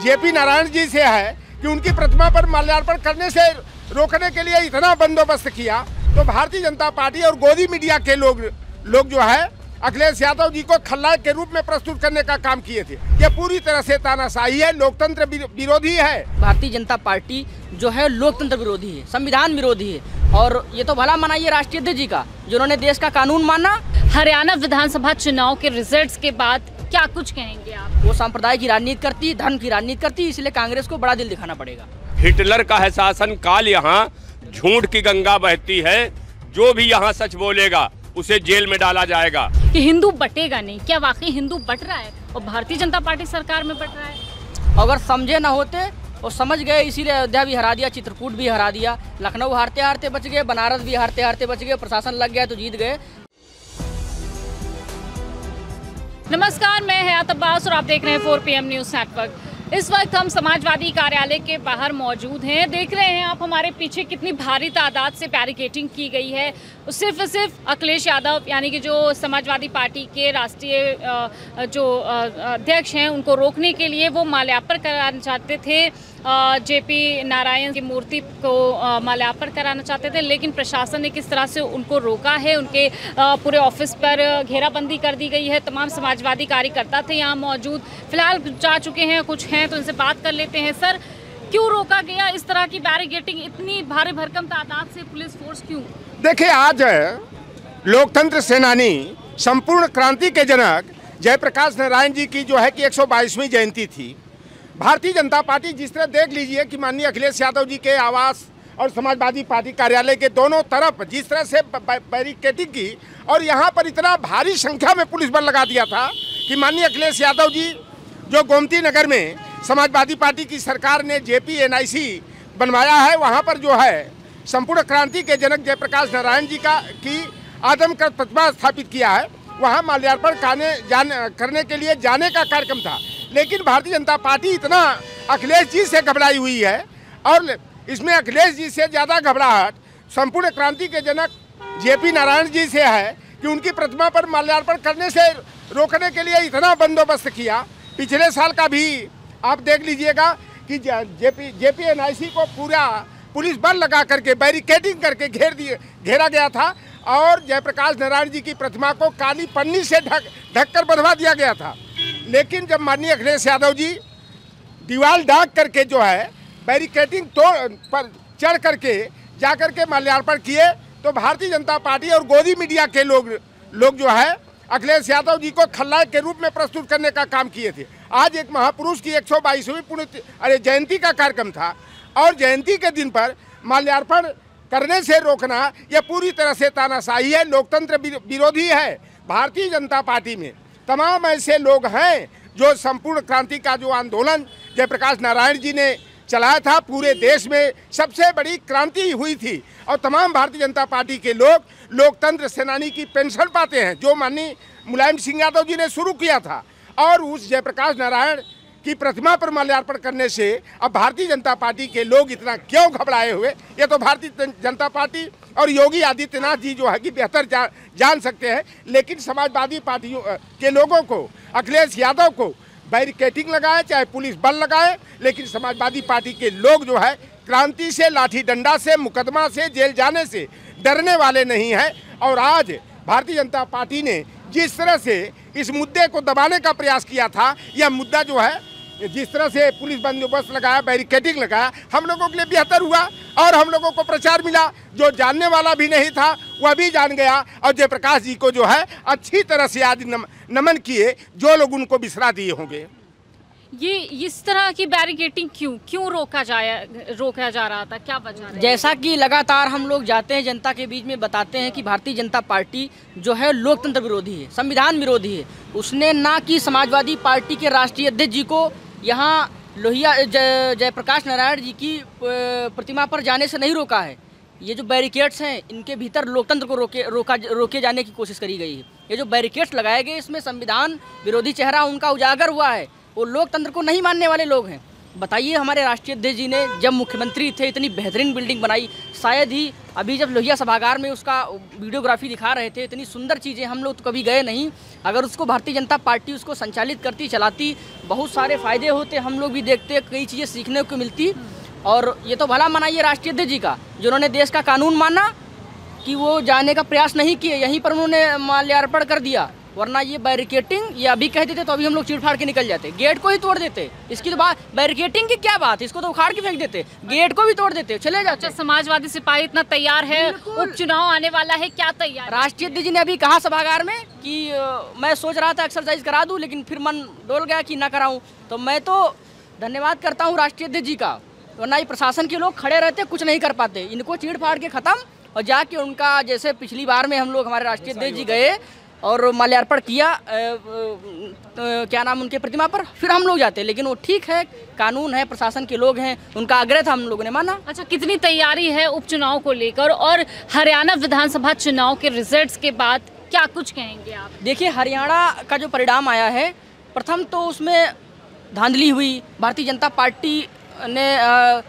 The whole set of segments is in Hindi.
जेपी नारायण जी से है कि उनकी प्रतिमा पर माल्यार्पण करने से रोकने के लिए इतना बंदोबस्त किया, तो भारतीय जनता पार्टी और गोदी मीडिया के लोग जो है अखिलेश यादव जी को खलनायक के रूप में प्रस्तुत करने का काम किए थे। ये पूरी तरह से तानाशाही है, लोकतंत्र विरोधी है। भारतीय जनता पार्टी जो है लोकतंत्र विरोधी है, संविधान विरोधी है, और ये तो भला मनाइए राष्ट्रीय अध्यक्ष जी का, जिन्होंने देश का कानून माना। हरियाणा विधानसभा चुनाव के रिजल्ट्स के बाद क्या कुछ कहेंगे आप? वो सांप्रदायिक की राजनीति करती, धर्म की राजनीति करती, इसलिए कांग्रेस को बड़ा दिल दिखाना पड़ेगा। हिटलर का है शासन काल, यहाँ झूठ की गंगा बहती है, जो भी यहाँ सच बोलेगा उसे जेल में डाला जाएगा। कि हिंदू बटेगा नहीं, क्या वाकई हिंदू बट रहा है और भारतीय जनता पार्टी सरकार में बट रहा है? अगर समझे ना होते और समझ गए, इसीलिए अयोध्या भी हरा दिया, चित्रकूट भी हरा दिया, लखनऊ हारते हारते बच गए, बनारस भी हारते हारते बच गए, प्रशासन लग गया तो जीत गए। नमस्कार, मैं हयात अब्बास और आप देख रहे हैं 4 PM न्यूज़ नेटवर्क। इस वक्त हम समाजवादी कार्यालय के बाहर मौजूद हैं। देख रहे हैं आप हमारे पीछे कितनी भारी तादाद से बैरिकेडिंग की गई है। सिर्फ अखिलेश यादव यानी कि जो समाजवादी पार्टी के राष्ट्रीय जो अध्यक्ष हैं, उनको रोकने के लिए वो माल्यार्पण कराना चाहते थे। जेपी नारायण की मूर्ति को माल्यार्पण कराना चाहते थे, लेकिन प्रशासन ने किस तरह से उनको रोका है। उनके पूरे ऑफिस पर घेराबंदी कर दी गई है। तमाम समाजवादी कार्यकर्ता थे यहाँ मौजूद, फिलहाल जा चुके हैं, कुछ हैं तो इनसे बात कर लेते हैं। सर, क्यों रोका गया इस तरह की बैरिकेडिंग, इतनी भारी भरकम तादाद से पुलिस फोर्स क्यों? देखिए, आज लोकतंत्र सेनानी, संपूर्ण क्रांति के जनक जयप्रकाश नारायण जी की जो है कि 122वीं जयंती थी। भारतीय जनता पार्टी जिस तरह देख लीजिए कि माननीय अखिलेश यादव जी के आवास और समाजवादी पार्टी कार्यालय के दोनों तरफ जिस तरह से बैरिकेडिंग की, और यहाँ पर इतना भारी संख्या में पुलिस बल लगा दिया था कि माननीय अखिलेश यादव जी जो गोमती नगर में समाजवादी पार्टी की सरकार ने JP NIC बनवाया है, वहाँ पर जो है संपूर्ण क्रांति के जनक जयप्रकाश नारायण जी की आदमकद प्रतिमा स्थापित किया है। वहाँ माल्यार्पण करने के लिए जाने का कार्यक्रम था, लेकिन भारतीय जनता पार्टी इतना अखिलेश जी से घबराई हुई है, और इसमें अखिलेश जी से ज़्यादा घबराहट संपूर्ण क्रांति के जनक JP नारायण जी से है कि उनकी प्रतिमा पर माल्यार्पण करने से रोकने के लिए इतना बंदोबस्त किया। पिछले साल का भी आप देख लीजिएगा कि JP NIC को पूरा पुलिस बल लगा करके बैरिकेडिंग करके घेरा गया था, और जयप्रकाश नारायण जी की प्रतिमा को काली पन्नी से ढककर बंधवा दिया गया था। लेकिन जब माननीय अखिलेश यादव जी दीवार दाग करके जो है बैरिकेडिंग पर चढ़ करके जा करके माल्यार्पण किए, तो भारतीय जनता पार्टी और गोदी मीडिया के लोग जो है अखिलेश यादव जी को खलनायक के रूप में प्रस्तुत करने का काम किए थे। आज एक महापुरुष की 122वीं जयंती का कार्यक्रम था, और जयंती के दिन पर माल्यार्पण करने से रोकना यह पूरी तरह से तानाशाही है, लोकतंत्र विरोधी है। भारतीय जनता पार्टी में तमाम ऐसे लोग हैं जो संपूर्ण क्रांति का जो आंदोलन जयप्रकाश नारायण जी ने चलाया था, पूरे देश में सबसे बड़ी क्रांति हुई थी, और तमाम भारतीय जनता पार्टी के लोग लोकतंत्र सेनानी की पेंशन पाते हैं, जो माननीय मुलायम सिंह यादव जी ने शुरू किया था। और उस जयप्रकाश नारायण की प्रतिमा पर माल्यार्पण करने से अब भारतीय जनता पार्टी के लोग इतना क्यों घबराए हुए, ये तो भारतीय जनता पार्टी और योगी आदित्यनाथ जी जो है कि बेहतर जान सकते हैं। लेकिन समाजवादी पार्टियों के लोगों को, अखिलेश यादव को बैरिकेडिंग लगाए, चाहे पुलिस बल लगाए, लेकिन समाजवादी पार्टी के लोग जो है क्रांति से, लाठी डंडा से, मुकदमा से, जेल जाने से डरने वाले नहीं हैं। और आज भारतीय जनता पार्टी ने जिस तरह से इस मुद्दे को दबाने का प्रयास किया था, यह मुद्दा जो है जिस तरह से पुलिस बंदोबस्त लगाया, बैरिकेडिंग लगाया, हम लोगों के लिए बेहतर हुआ, और हम लोगों को प्रचार मिला। जो जानने वाला भी नहीं था वह भी जान गया, और जयप्रकाश जी को जो है अच्छी तरह से आज नमन किए, जो लोग उनको बिसरा दिए होंगे। ये इस तरह की बैरिकेडिंग क्यों रोका जा रहा था, क्या वजह है? जैसा कि लगातार हम लोग जाते हैं जनता के बीच में बताते हैं कि भारतीय जनता पार्टी जो है लोकतंत्र विरोधी है, संविधान विरोधी है। उसने ना कि समाजवादी पार्टी के राष्ट्रीय अध्यक्ष जी को यहाँ लोहिया जयप्रकाश नारायण जी की प्रतिमा पर जाने से नहीं रोका है। ये जो बैरिकेड्स हैं, इनके भीतर लोकतंत्र को रोके जाने की कोशिश करी गई है। ये जो बैरिकेड्स लगाए गए, इसमें संविधान विरोधी चेहरा उनका उजागर हुआ है। वो लोकतंत्र को नहीं मानने वाले लोग हैं। बताइए, हमारे राष्ट्रीय अध्यक्ष जी ने जब मुख्यमंत्री थे इतनी बेहतरीन बिल्डिंग बनाई, शायद ही अभी जब लोहिया सभागार में उसका वीडियोग्राफी दिखा रहे थे, इतनी सुंदर चीज़ें, हम लोग तो कभी गए नहीं। अगर उसको भारतीय जनता पार्टी उसको संचालित करती, चलाती, बहुत सारे फ़ायदे होते, हम लोग भी देखते, कई चीज़ें सीखने को मिलती। और ये तो भला मनाइए राष्ट्रीय अध्यक्ष जी का, जिन्होंने देश का कानून माना कि वो जाने का प्रयास नहीं किए, यहीं पर उन्होंने माल्यार्पण कर दिया। वरना ये बैरिकेटिंग ये अभी कह देते तो अभी हम लोग चीड़-फाड़ के निकल जाते, गेट को ही तोड़ देते। इसकी तो बात, बैरिकेटिंग की क्या बात है, इसको तो उखाड़ के फेंक देते, गेट को भी तोड़ देते, चले जाते। समाजवादी सिपाही इतना तैयार है, उपचुनाव आने वाला है, क्या तैयार? राष्ट्रीय अध्यक्ष जी ने अभी कहा सभागार में कि मैं सोच रहा था एक्सरसाइज करा दूं, लेकिन फिर मन डोल गया कि ना कराऊं। तो मैं तो धन्यवाद करता हूं राष्ट्रीय अध्यक्ष जी का, वरना ये प्रशासन के लोग खड़े रहते, कुछ नहीं कर पाते। इनको चीड़-फाड़ के ख़त्म, और जाके उनका, जैसे पिछली बार में हम लोग, हमारे राष्ट्रीय अध्यक्ष जी गए और माल्यार्पण किया, क्या नाम उनके प्रतिमा पर, फिर हम लोग जाते। लेकिन वो ठीक है, कानून है, प्रशासन के लोग हैं, उनका आग्रह था, हम लोगों ने माना। अच्छा, कितनी तैयारी है उपचुनाव को लेकर, और हरियाणा विधानसभा चुनाव के रिजल्ट्स के बाद क्या कुछ कहेंगे आप? देखिए, हरियाणा का जो परिणाम आया है, प्रथम तो उसमें धांधली हुई। भारतीय जनता पार्टी ने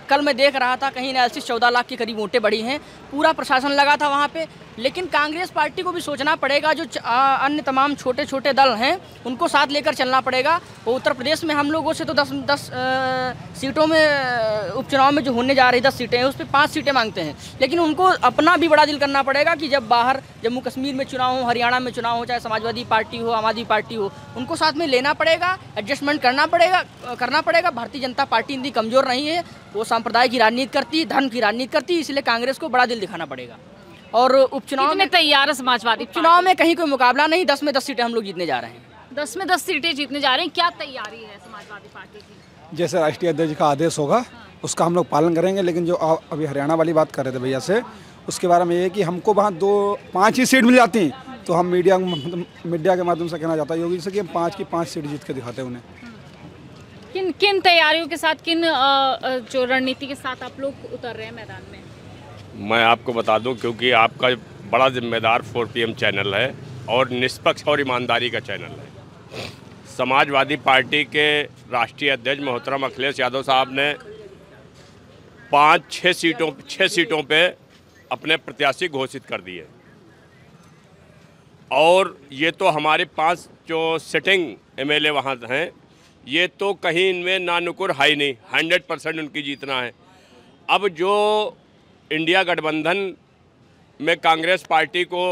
कल मैं देख रहा था, कहीं एनालिसिस 14 लाख के करीब वोटें बढ़ी हैं, पूरा प्रशासन लगा था वहाँ पे। लेकिन कांग्रेस पार्टी को भी सोचना पड़ेगा, जो अन्य तमाम छोटे छोटे दल हैं उनको साथ लेकर चलना पड़ेगा। वो उत्तर प्रदेश में हम लोगों से तो 10 सीटों में, उपचुनाव में जो होने जा रही 10 सीटें हैं, उस पर 5 सीटें मांगते हैं। लेकिन उनको अपना भी बड़ा दिल करना पड़ेगा कि जब बाहर जम्मू कश्मीर में चुनाव हो, हरियाणा में चुनाव हो, चाहे समाजवादी पार्टी हो, आम आदमी पार्टी हो, उनको साथ में लेना पड़ेगा, एडजस्टमेंट करना पड़ेगा। भारतीय जनता पार्टी इतनी कमज़ोर नहीं है, वो सांप्रदायिक की राजनीति करती है, धर्म की राजनीति करती है, इसलिए कांग्रेस को बड़ा दिल दिखाना पड़ेगा। और उपचुनाव में तैयार है समाजवादी? उपचुनाव में कहीं कोई मुकाबला नहीं, 10 में 10 सीटें हम लोग जीतने जा रहे हैं। 10 में 10 सीटें जीतने जा रहे हैं, क्या तैयारी है समाजवादी पार्टी की? जैसे राष्ट्रीय अध्यक्ष का आदेश होगा उसका हम लोग पालन करेंगे। लेकिन जो अभी हरियाणा वाली बात कर रहे थे भैया से, उसके बारे में ये कि हमको वहाँ 5 ही सीट मिल जाती, तो हम मीडिया के माध्यम से कहना चाहता है योगी से कि हम 5 की 5 सीट जीत के दिखाते हैं उन्हें। किन तैयारियों के साथ, किन जो रणनीति के साथ आप लोग उतर रहे हैं मैदान में? मैं आपको बता दूं, क्योंकि आपका बड़ा जिम्मेदार 4PM चैनल है और निष्पक्ष और ईमानदारी का चैनल है। समाजवादी पार्टी के राष्ट्रीय अध्यक्ष मोहतरम अखिलेश यादव साहब ने 6 सीटों पे अपने प्रत्याशी घोषित कर दिए, और ये तो हमारे 5 जो सिटिंग MLA वहाँ हैं, ये तो कहीं इनमें ना नुकुर है ही नहीं, 100% उनकी जीतना है। अब जो इंडिया गठबंधन में कांग्रेस पार्टी को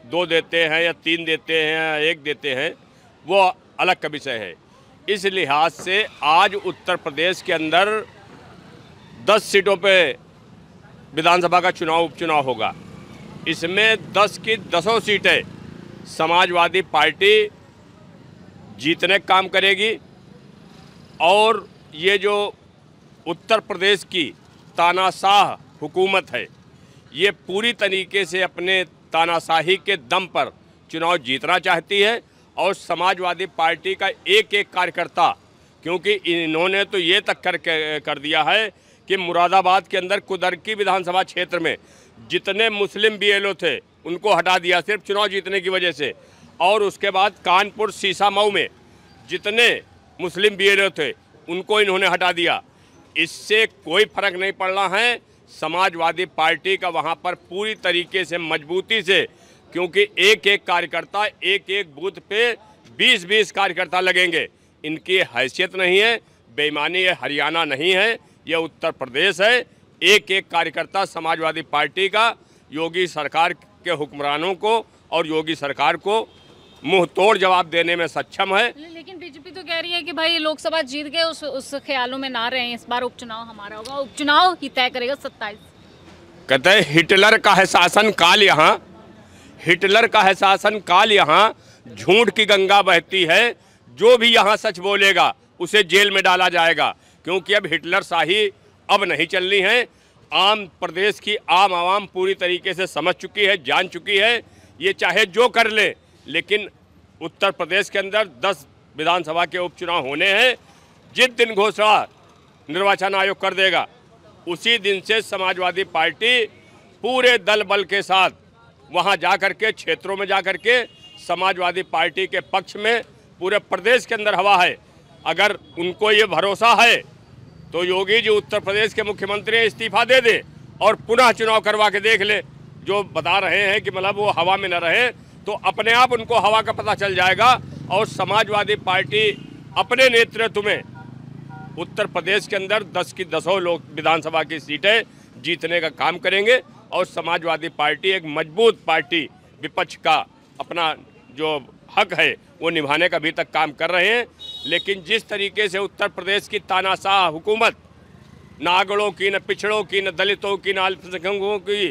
2 देते हैं या 3 देते हैं या 1 देते हैं, वो अलग का विषय है। इस लिहाज से आज उत्तर प्रदेश के अंदर 10 सीटों पे विधानसभा का उपचुनाव होगा। इसमें 10 की 10 सीटें समाजवादी पार्टी जीतने का काम करेगी, और ये जो उत्तर प्रदेश की तानाशाह हुकूमत है, ये पूरी तरीके से अपने तानाशाही के दम पर चुनाव जीतना चाहती है। और समाजवादी पार्टी का एक कार्यकर्ता, क्योंकि इन्होंने तो ये तक कर दिया है कि मुरादाबाद के अंदर कुदरकी विधानसभा क्षेत्र में जितने मुस्लिम BLO थे उनको हटा दिया सिर्फ चुनाव जीतने की वजह से, और उसके बाद कानपुर सीसामऊ में जितने मुस्लिम BLO थे उनको इन्होंने हटा दिया। इससे कोई फर्क नहीं पड़ रहा है। समाजवादी पार्टी का वहाँ पर पूरी तरीके से मजबूती से, क्योंकि एक कार्यकर्ता, एक बूथ पे 20 कार्यकर्ता लगेंगे। इनकी हैसियत नहीं है, बेईमानी ये हरियाणा नहीं है, ये उत्तर प्रदेश है। एक कार्यकर्ता समाजवादी पार्टी का योगी सरकार के हुक्मरानों को और योगी सरकार को मुंह तोड़ जवाब देने में सक्षम है। लेकिन बीजेपी तो कह रही है कि भाई लोकसभा जीत गए, उस ख्यालों में ना रहें, इस बार उपचुनाव हमारा होगा, उपचुनाव ही तय करेगा 27। कहते हैं हिटलर का है शासन काल यहाँ, हिटलर का है शासन काल यहाँ, झूठ की गंगा बहती है, जो भी यहाँ सच बोलेगा उसे जेल में डाला जाएगा। क्योंकि अब हिटलर शाही अब नहीं चलनी है। आम प्रदेश की आम आवाम पूरी तरीके से समझ चुकी है, जान चुकी है, ये चाहे जो कर ले, लेकिन उत्तर प्रदेश के अंदर 10 विधानसभा के उपचुनाव होने हैं। जिस दिन घोषणा निर्वाचन आयोग कर देगा, उसी दिन से समाजवादी पार्टी पूरे दल बल के साथ वहां जाकर के, क्षेत्रों में जाकर के समाजवादी पार्टी के पक्ष में पूरे प्रदेश के अंदर हवा है। अगर उनको ये भरोसा है तो योगी जी उत्तर प्रदेश के मुख्यमंत्री इस्तीफा दे दे और पुनः चुनाव करवा के देख ले। जो बता रहे हैं कि मतलब वो हवा में न रहे, तो अपने आप उनको हवा का पता चल जाएगा और समाजवादी पार्टी अपने नेतृत्व में उत्तर प्रदेश के अंदर 10 की 10 लोग विधानसभा की सीटें जीतने का काम करेंगे और समाजवादी पार्टी एक मजबूत पार्टी, विपक्ष का अपना जो हक है वो निभाने का अभी तक काम कर रहे हैं। लेकिन जिस तरीके से उत्तर प्रदेश की तानाशाह हुकूमत, न आगड़ों की, न पिछड़ों की, न दलितों की, न अल्पसंख्यकों की,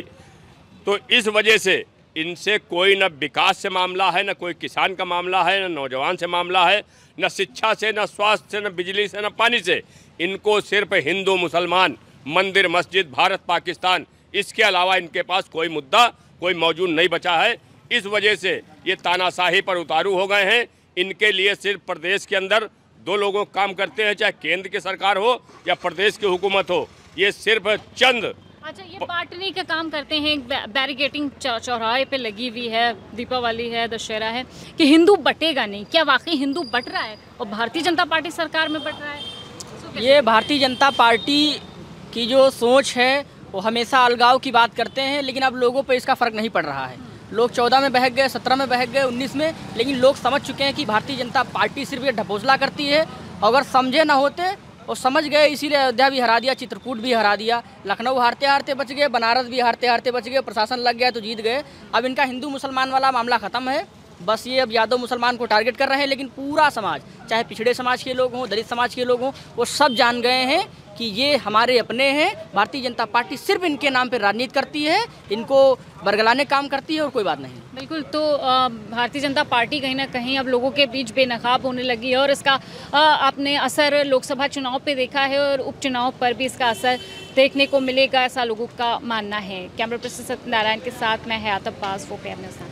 तो इस वजह से इनसे कोई न विकास से मामला है, न कोई किसान का मामला है, न नौजवान से मामला है, न शिक्षा से, न स्वास्थ्य से, न बिजली से, न पानी से। इनको सिर्फ हिंदू मुसलमान, मंदिर मस्जिद, भारत पाकिस्तान, इसके अलावा इनके पास कोई मुद्दा कोई मौजूद नहीं बचा है। इस वजह से ये तानाशाही पर उतारू हो गए हैं। इनके लिए सिर्फ प्रदेश के अंदर 2 लोगों काम करते हैं, चाहे केंद्र की सरकार हो या प्रदेश की हुकूमत हो। ये सिर्फ चंद अच्छा, ये बांटने का काम करते हैं। बैरिकेटिंग चौराहे पे लगी हुई है, दीपावली है, दशहरा है, कि हिंदू बटेगा नहीं। क्या वाकई हिंदू बट रहा है और भारतीय जनता पार्टी सरकार में बट रहा है? ये भारतीय जनता पार्टी की जो सोच है वो हमेशा अलगाव की बात करते हैं, लेकिन अब लोगों पर इसका फ़र्क नहीं पड़ रहा है। लोग 14 में बहक गए, 17 में बहक गए, 19 में, लेकिन लोग समझ चुके हैं कि भारतीय जनता पार्टी सिर्फ ये ढकोसला करती है। अगर समझे ना होते और समझ गए, इसीलिए अयोध्या भी हरा दिया, चित्रकूट भी हरा दिया, लखनऊ हारते हारते बच गए, बनारस भी हारते हारते बच गए, प्रशासन लग गया तो जीत गए। अब इनका हिंदू मुसलमान वाला मामला ख़त्म है। बस ये अब यादव मुसलमान को टारगेट कर रहे हैं, लेकिन पूरा समाज, चाहे पिछड़े समाज के लोग हों, दलित समाज के लोग हों, वो सब जान गए हैं कि ये हमारे अपने हैं। भारतीय जनता पार्टी सिर्फ इनके नाम पर राजनीति करती है, इनको बरगलाने काम करती है और कोई बात नहीं। बिल्कुल। तो भारतीय जनता पार्टी कहीं ना कहीं अब लोगों के बीच बेनकाब होने लगी है और इसका आपने असर लोकसभा चुनाव पे देखा है और उपचुनाव पर भी इसका असर देखने को मिलेगा, ऐसा लोगों का मानना है। कैमरा पर्सन सत्यनारायण के साथ मैं हयात अब्बास, 4PM न्यूज़।